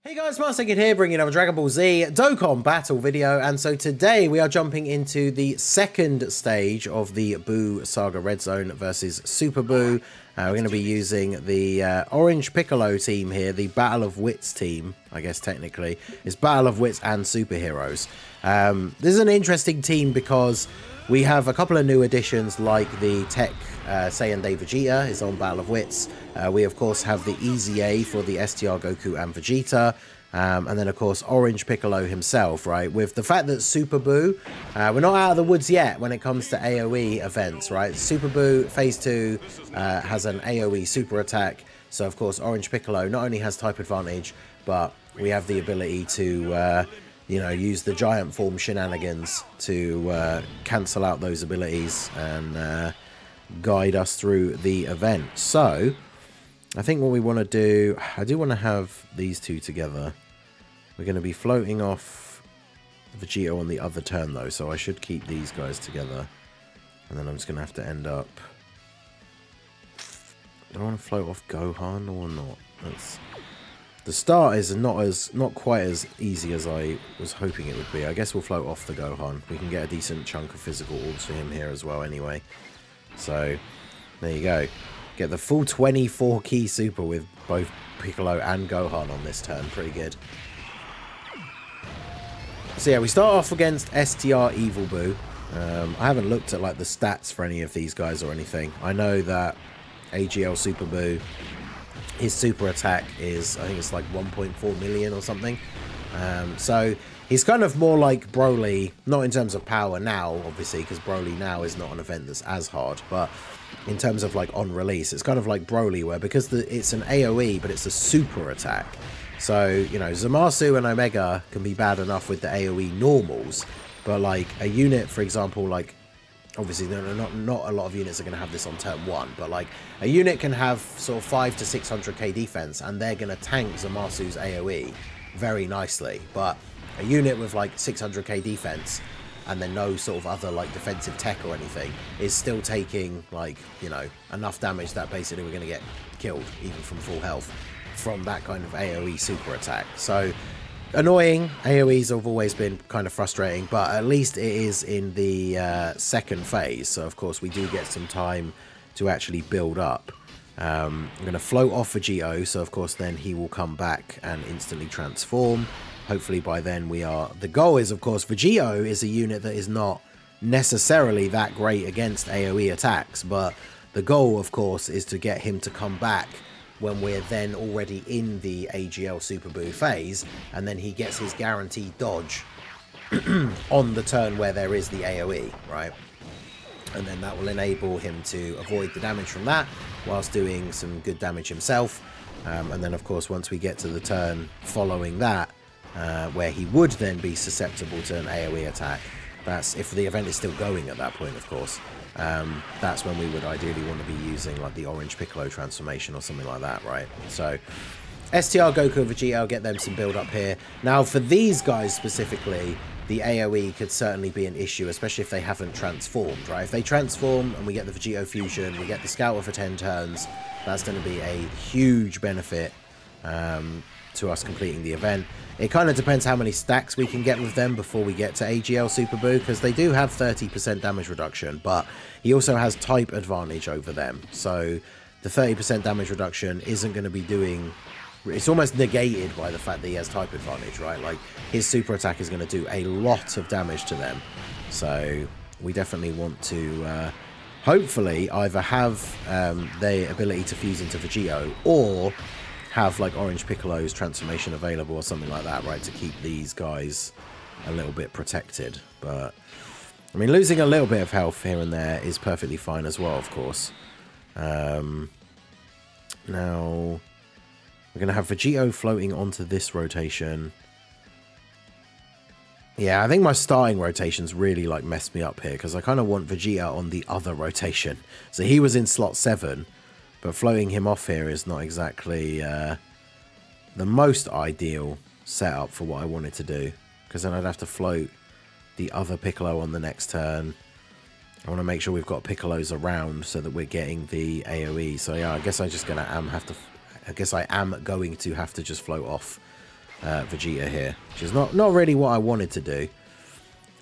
Hey guys, Master here, bringing another Dragon Ball Z Dokkan battle video, and so today we are jumping into the second stage of the Buu Saga Red Zone versus Super Buu. We're going to be using the Orange Piccolo team here, the Battle of Wits team, I guess technically. It's Battle of Wits and Superheroes. This is an interesting team because we have a couple of new additions like the Tech Saiyan Day Vegeta is on Battle of Wits. We of course have the Easy A for the STR Goku and Vegeta. And then of course Orange Piccolo himself, right? With the fact that Super Buu, we're not out of the woods yet when it comes to AoE events, right? Super Buu Phase 2 has an AoE super attack. So of course Orange Piccolo not only has type advantage, but we have the ability to you know, use the giant form shenanigans to cancel out those abilities and guide us through the event. So I think what we want to do, I do want to have these two together. We're going to be floating off Vegeta on the other turn though, so I should keep these guys together. And then I'm just going to have to end up... Do I want to float off Gohan or not? The start is not quite as easy as I was hoping it would be. I guess we'll float off the Gohan. We can get a decent chunk of physical orbs for him here as well anyway. So, there you go. Get the full 24 key super with both Piccolo and Gohan on this turn. Pretty good. So yeah, we start off against STR Evil Buu. I haven't looked at like the stats for any of these guys or anything. I know that AGL Super Buu, his super attack is, I think it's like 1.4 million or something. So he's kind of more like Broly, not in terms of power now, obviously, because Broly now is not an event that's as hard, but in terms of like on release, it's kind of like Broly, where because it's an AoE, but it's a super attack. So, you know, Zamasu and Omega can be bad enough with the AoE normals, but like a unit, for example, like, obviously, not a lot of units are going to have this on turn 1, but like a unit can have sort of 5 to 600k defense, and they're going to tank Zamasu's AoE very nicely. But a unit with like 600k defense and then no sort of other like defensive tech or anything is still taking like, you know, enough damage that basically we're going to get killed even from full health from that kind of AoE super attack. So annoying. AoEs have always been kind of frustrating, but at least it is in the second phase, so of course we do get some time to actually build up. I'm going to float off Vegito, so of course then he will come back and instantly transform. Hopefully by then we are... The goal is, of course, Vegito is a unit that is not necessarily that great against AoE attacks, but the goal, of course, is to get him to come back when we're then already in the AGL Super Buu phase, and then he gets his guaranteed dodge on the turn where there is the AoE, right? And then that will enable him to avoid the damage from that, whilst doing some good damage himself. And then, of course, once we get to the turn following that, where he would then be susceptible to an AoE attack, that's if the event is still going at that point, of course. That's when we would ideally want to be using like the Orange Piccolo transformation or something like that, right? So STR Goku and Vegeta, I'll get them some build up here. Now for these guys specifically, the AoE could certainly be an issue, especially if they haven't transformed, right? If they transform and we get the Vegito fusion, we get the Scouter for 10 turns, that's going to be a huge benefit to us completing the event. It kind of depends how many stacks we can get with them before we get to AGL Super Buu, because they do have 30% damage reduction, but he also has type advantage over them. So the 30% damage reduction isn't going to be doing... It's almost negated by the fact that he has type advantage, right? Like, his super attack is going to do a lot of damage to them. So we definitely want to hopefully either have the ability to fuse into Vegito, or have like Orange Piccolo's transformation available or something like that, right, to keep these guys a little bit protected. But I mean, losing a little bit of health here and there is perfectly fine as well, of course. Now we're going to have Vegito floating onto this rotation. Yeah, I think my starting rotations really like messed me up here, because I kind of want Vegeta on the other rotation. So he was in slot 7. But floating him off here is not exactly the most ideal setup for what I wanted to do, because then I'd have to float the other Piccolo on the next turn. I want to make sure we've got Piccolos around so that we're getting the AoE. So yeah, I guess I am going to have to just float off Vegeta here, which is not really what I wanted to do.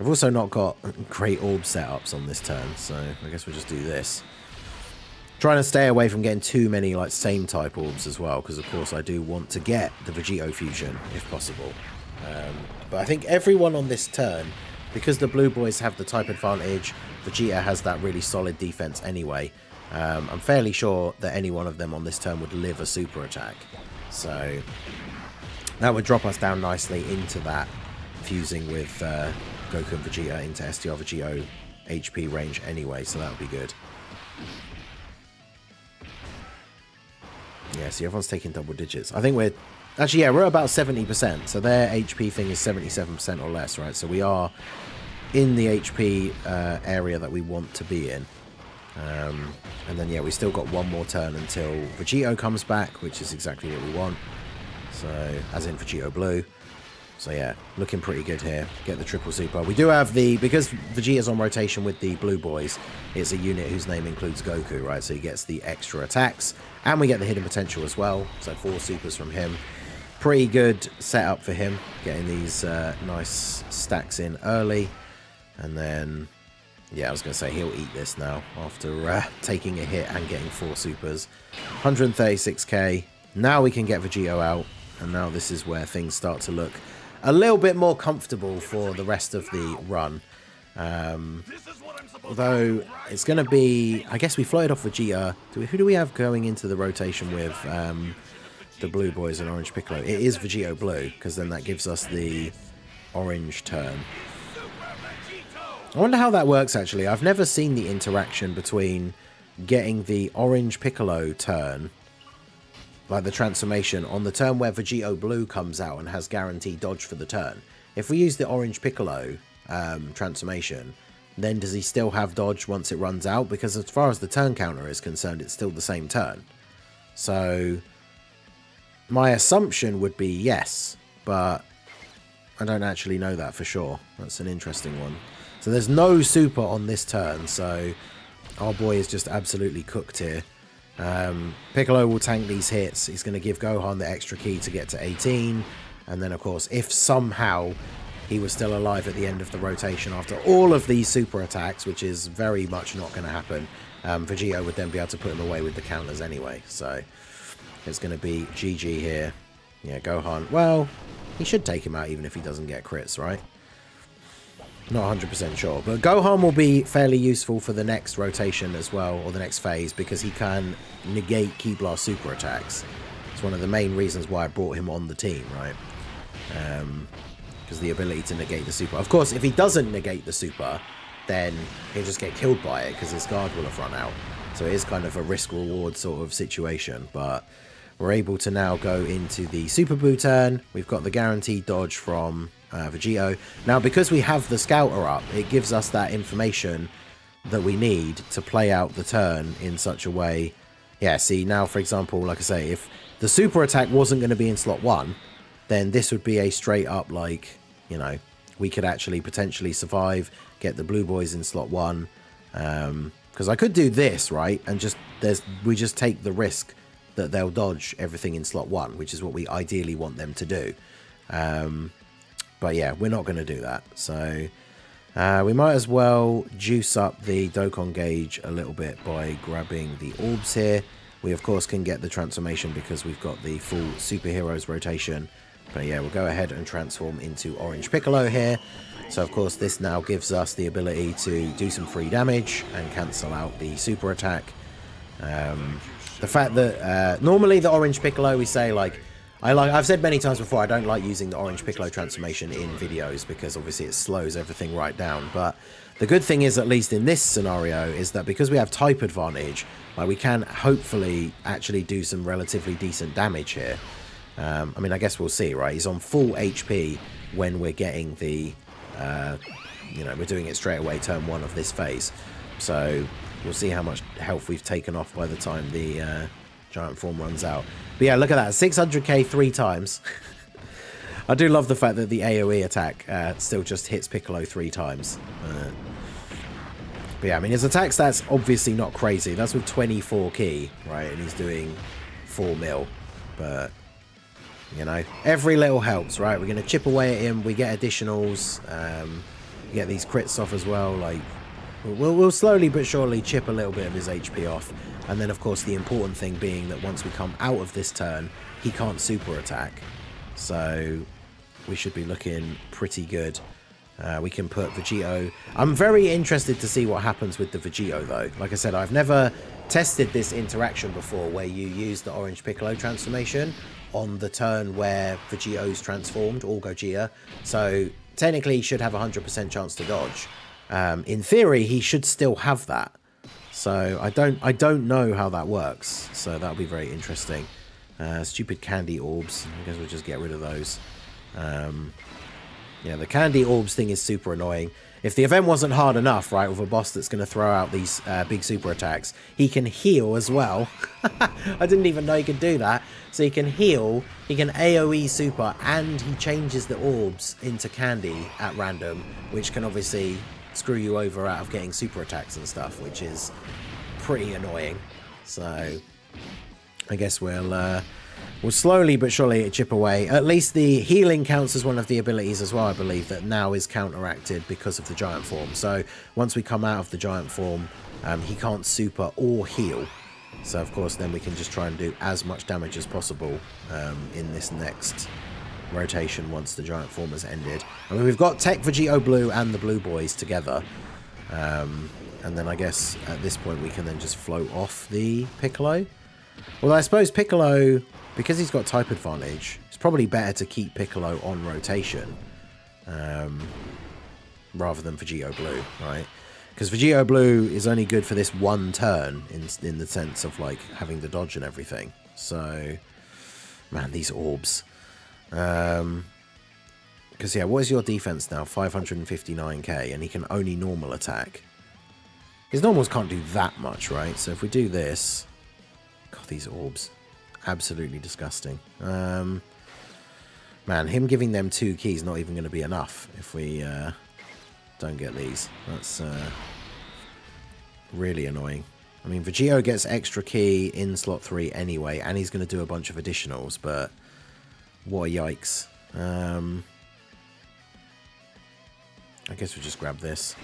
I've also not got great orb setups on this turn, so I guess we'll just do this. Trying to stay away from getting too many like same type orbs as well, because of course I do want to get the Vegito fusion if possible. But I think everyone on this turn, because the blue boys have the type advantage, Vegeta has that really solid defense anyway. I'm fairly sure that any one of them on this turn would live a super attack. So that would drop us down nicely into that fusing with Goku and Vegeta into STR Vegito HP range anyway, so that would be good. Yeah, see, everyone's taking double digits. I think we're... Actually, yeah, we're at about 70%, so their HP thing is 77% or less, right? So we are in the HP area that we want to be in. And then, yeah, we still got one more turn until Vegito comes back, which is exactly what we want. So, as in Vegito Blue. So, yeah, looking pretty good here. Get the triple super. We do have the... Because Vegeta's on rotation with the blue boys, it's a unit whose name includes Goku, right? So he gets the extra attacks. And we get the hidden potential as well. So 4 supers from him. Pretty good setup for him. Getting these nice stacks in early. And then... Yeah, I was going to say he'll eat this now after taking a hit and getting 4 supers. 136k. Now we can get Vegito out. And now this is where things start to look a little bit more comfortable for the rest of the run. Although it's going to be... I guess we floated off Vegeta. Who do we have going into the rotation with the blue boys and orange Piccolo? It is Vegito Blue, because then that gives us the orange turn. I wonder how that works, actually. I've never seen the interaction between getting the orange Piccolo turn, like the transformation, on the turn where Vegito Blue comes out and has guaranteed dodge for the turn. If we use the orange Piccolo transformation, then does he still have dodge once it runs out? Because as far as the turn counter is concerned, it's still the same turn. So my assumption would be yes, but I don't actually know that for sure. That's an interesting one. So there's no super on this turn, so our boy is just absolutely cooked here. Piccolo will tank these hits. He's going to give Gohan the extra key to get to 18. And then, of course, if somehow he was still alive at the end of the rotation after all of these super attacks, which is very much not going to happen, Vegito would then be able to put him away with the counters anyway. So it's going to be GG here. Yeah, Gohan, well, he should take him out even if he doesn't get crits, right? Not 100% sure, but Gohan will be fairly useful for the next rotation as well, or the next phase, because he can negate Ki Blast super attacks. It's one of the main reasons why I brought him on the team, right? Because the ability to negate the super. Of course, if he doesn't negate the super, then he'll just get killed by it, because his guard will have run out. So it is kind of a risk-reward sort of situation, but we're able to now go into the Super Buu turn. We've got the guaranteed dodge from... Vegito. Now, because we have the scouter up, it gives us that information that we need to play out the turn in such a way. Yeah, see, now, for example, like I say, if the super attack wasn't going to be in slot 1, then this would be a straight up, like, you know, we could actually potentially survive, get the blue boys in slot 1. Because I could do this, right, and we just take the risk that they'll dodge everything in slot 1, which is what we ideally want them to do. But yeah, we're not going to do that. So we might as well juice up the Dokkan gauge a little bit by grabbing the orbs here. We, of course, can get the transformation because we've got the full superheroes rotation. But yeah, we'll go ahead and transform into Orange Piccolo here. So, of course, this now gives us the ability to do some free damage and cancel out the super attack. The fact that normally the Orange Piccolo, we say, like... I've said many times before, I don't like using the Orange Piccolo transformation in videos because obviously it slows everything right down. But the good thing is, at least in this scenario, is that because we have type advantage, we can hopefully actually do some relatively decent damage here. I mean, I guess we'll see, right? He's on full HP when we're getting the, you know, we're doing it straight away, turn 1 of this phase. So we'll see how much health we've taken off by the time the giant form runs out. But yeah, look at that, 600k 3 times. I do love the fact that the AoE attack still just hits Piccolo 3 times. But yeah, I mean, his attack stats obviously not crazy. That's with 24 key, right? And he's doing 4 mil. But You know, every little helps, right? We're going to chip away at him. We get additionals. We get these crits off as well. Like, we'll slowly but surely chip a little bit of his HP off. And then, of course, the important thing being that once we come out of this turn, he can't super attack. So we should be looking pretty good. We can put Vegito. I'm very interested to see what happens with the Vegito, though. Like I said, I've never tested this interaction before where you use the Orange Piccolo transformation on the turn where Vegito's transformed, or Gogeta. So technically he should have a 100% chance to dodge. In theory, he should still have that. So I don't know how that works. So that'll be very interesting. Stupid candy orbs. I guess we'll just get rid of those. Yeah, the candy orbs thing is super annoying. If the event wasn't hard enough, right, with a boss that's going to throw out these big super attacks, he can heal as well. I didn't even know he could do that. So he can heal, he can AoE super, and he changes the orbs into candy at random, which can obviously screw you over out of getting super attacks and stuff, which is pretty annoying. So I guess we'll slowly but surely chip away. At least the healing counts as one of the abilities as well, I believe, that now is counteracted because of the giant form. So once we come out of the giant form, he can't super or heal. So of course then we can just try and do as much damage as possible in this next rotation once the giant form has ended. I mean, we've got Tech Vegito Blue and the Blue Boys together. And then I guess at this point we can then just float off the Piccolo. Well, I suppose Piccolo, because he's got type advantage, it's probably better to keep Piccolo on rotation rather than Vegito Blue, right? Because Vegito Blue is only good for this one turn in the sense of like having the dodge and everything. So, man, these orbs. Because yeah, what is your defense now? 559k, and he can only normal attack. His normals can't do that much, right? So if we do this, God, these orbs. Absolutely disgusting. Man, him giving them 2 keys not even going to be enough if we don't get these. That's really annoying. I mean, Vegito gets extra key in slot 3 anyway, and he's going to do a bunch of additionals, but what a yikes. I guess we'll just grab this.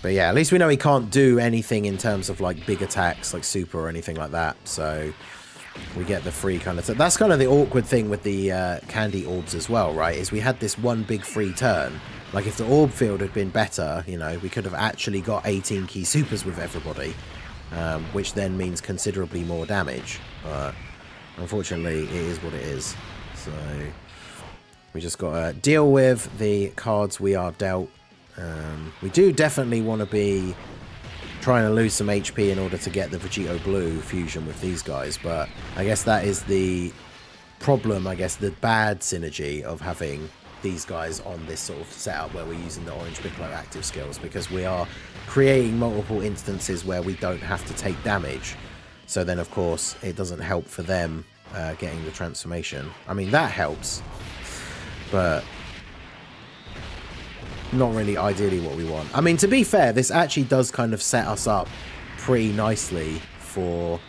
But yeah, at least we know he can't do anything in terms of like big attacks, like super or anything like that. So we get the free kind of... That's kind of the awkward thing with the candy orbs as well, right? Is we had this one big free turn. Like if the orb field had been better, you know, we could have actually got 18 key supers with everybody. Which then means considerably more damage. But unfortunately, it is what it is. So we just got to deal with the cards we are dealt. We do definitely want to be trying to lose some HP in order to get the Vegito Blue fusion with these guys, but I guess that is the problem, I guess, the bad synergy of having these guys on this sort of setup where we're using the Orange Piccolo active skills, because we are creating multiple instances where we don't have to take damage. So then, of course, it doesn't help for them getting the transformation. I mean, that helps, but not really ideally what we want. I mean, to be fair, this actually does kind of set us up pretty nicely for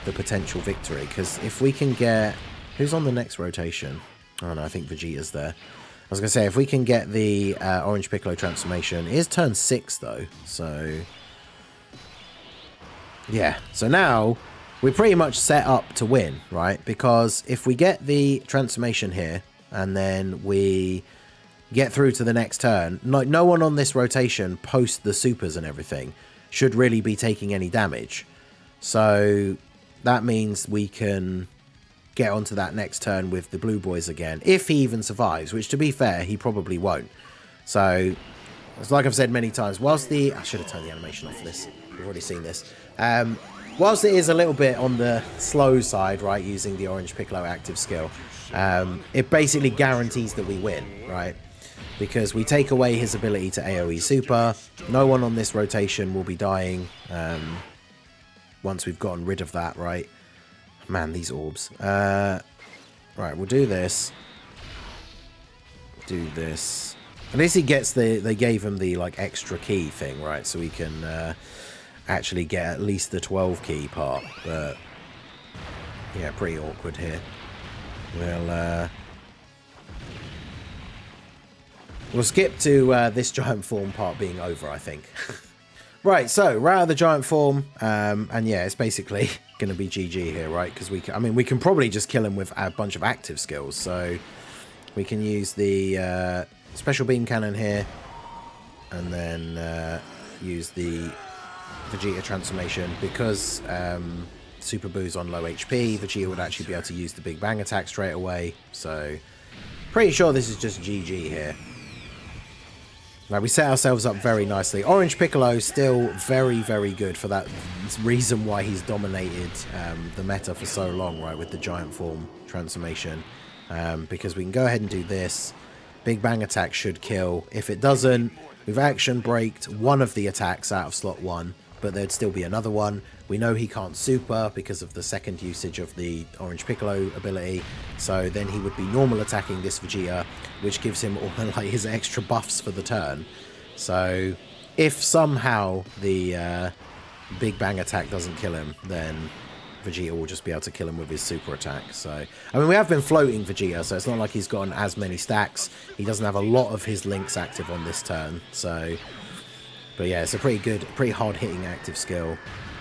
the potential victory, because if we can get... Who's on the next rotation? Oh no, I think Vegeta's there. I was going to say, if we can get the Orange Piccolo transformation... It is turn 6, though, so... Yeah, so now we're pretty much set up to win, right? Because if we get the transformation here, and then we get through to the next turn, no one on this rotation post the supers and everything should really be taking any damage. So that means we can get onto that next turn with the Blue Boys again, if he even survives, which to be fair, he probably won't. So, like I've said many times, whilst the... I should have turned the animation off for this. We've already seen this. Whilst it is a little bit on the slow side, right, using the Orange Piccolo active skill, it basically guarantees that we win, right? Because we take away his ability to AoE super. No one on this rotation will be dying once we've gotten rid of that, right? Man, these orbs. Right, we'll do this. Do this. At least he gets the... They gave him the, like, extra key thing, right? So we can actually get at least the 12 key part. But, yeah, pretty awkward here. We'll skip to this giant form part being over, I think. Right, so we're out of the giant form, and yeah, it's basically going to be GG here, right? Because we can probably just kill him with a bunch of active skills. So we can use the special beam cannon here, and then use the Vegeta transformation. Because Super Buu's on low HP, Vegeta would actually be able to use the Big Bang attack straight away. So pretty sure this is just GG here. Now, we set ourselves up very nicely. Orange Piccolo still very, very good for that reason why he's dominated the meta for so long, right, with the giant form transformation. Because we can go ahead and do this. Big Bang attack should kill. If it doesn't, we've action braked one of the attacks out of slot 1, but there'd still be another one. We know he can't super because of the second usage of the Orange Piccolo ability, so then he would be normal attacking this Vegeta, which gives him all like his extra buffs for the turn. So if somehow the Big Bang attack doesn't kill him, then Vegeta will just be able to kill him with his super attack. So, I mean, we have been floating Vegeta, so it's not like he's gotten as many stacks. He doesn't have a lot of his links active on this turn, so... But yeah, it's a pretty hard-hitting active skill.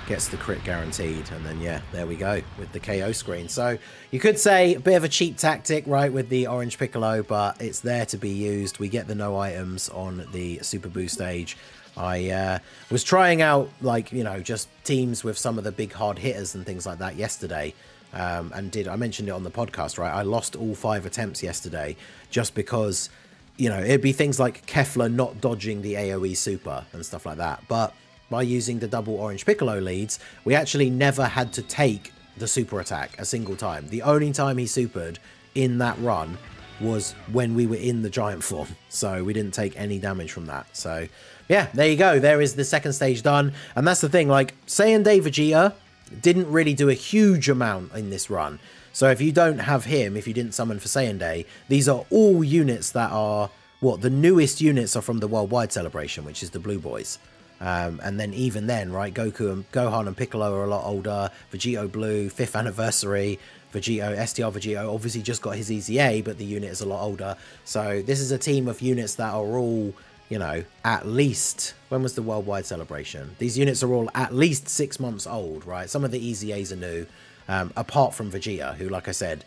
Gets the crit guaranteed, and then yeah, there we go with the KO screen. So you could say a bit of a cheap tactic, right, with the Orange Piccolo, but it's there to be used. We get the no items on the Super Buu stage. I was trying out, like, you know, just teams with some of the big hard hitters and things like that yesterday. And I mentioned it on the podcast, right? I lost all 5 attempts yesterday just because, you know, it'd be things like Kefla not dodging the AoE super and stuff like that. But by using the double Orange Piccolo leads, we actually never had to take the super attack a single time. The only time he supered in that run was when we were in the giant form. So we didn't take any damage from that. So yeah, there you go. There is the second stage done. And that's the thing, like, Saiyan Day Vegeta didn't really do a huge amount in this run. So if you don't have him, if you didn't summon for Saiyan Day, these are all units that are, what, the newest units are from the Worldwide Celebration, which is the Blue Boys. And then even then, right, Gohan and Piccolo are a lot older. Vegito Blue, 5th anniversary. Vegito, STR Vegito, obviously just got his EZA, but the unit is a lot older. So this is a team of units that are all, you know, at least, when was the Worldwide Celebration? These units are all at least 6 months old, right? Some of the EZAs are new, apart from Vegeta, who, like I said,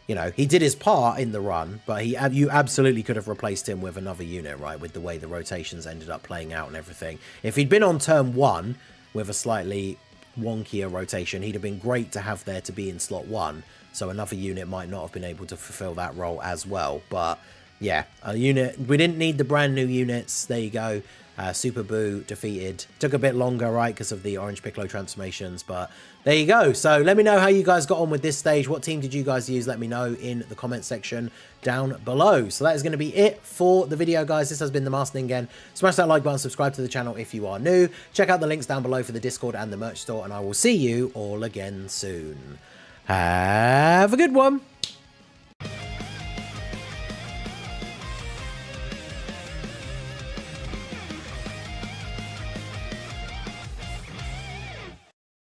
you know, he did his part in the run, but you absolutely could have replaced him with another unit, right, with the way the rotations ended up playing out and everything. If he'd been on turn 1 with a slightly wonkier rotation, he'd have been great to have there to be in slot 1, so another unit might not have been able to fulfill that role as well. But yeah, a unit, we didn't need the brand new units. There you go. Super Buu defeated. Took a bit longer, right, because of the Orange Piccolo transformations, but there you go. So let me know how you guys got on with this stage. What team did you guys use? Let me know in the comment section down below. So that is going to be it for the video, guys. This has been the Master Ningen. Smash that like button, subscribe to the channel if you are new. Check out the links down below for the Discord and the merch store, and I will see you all again soon. Have a good one.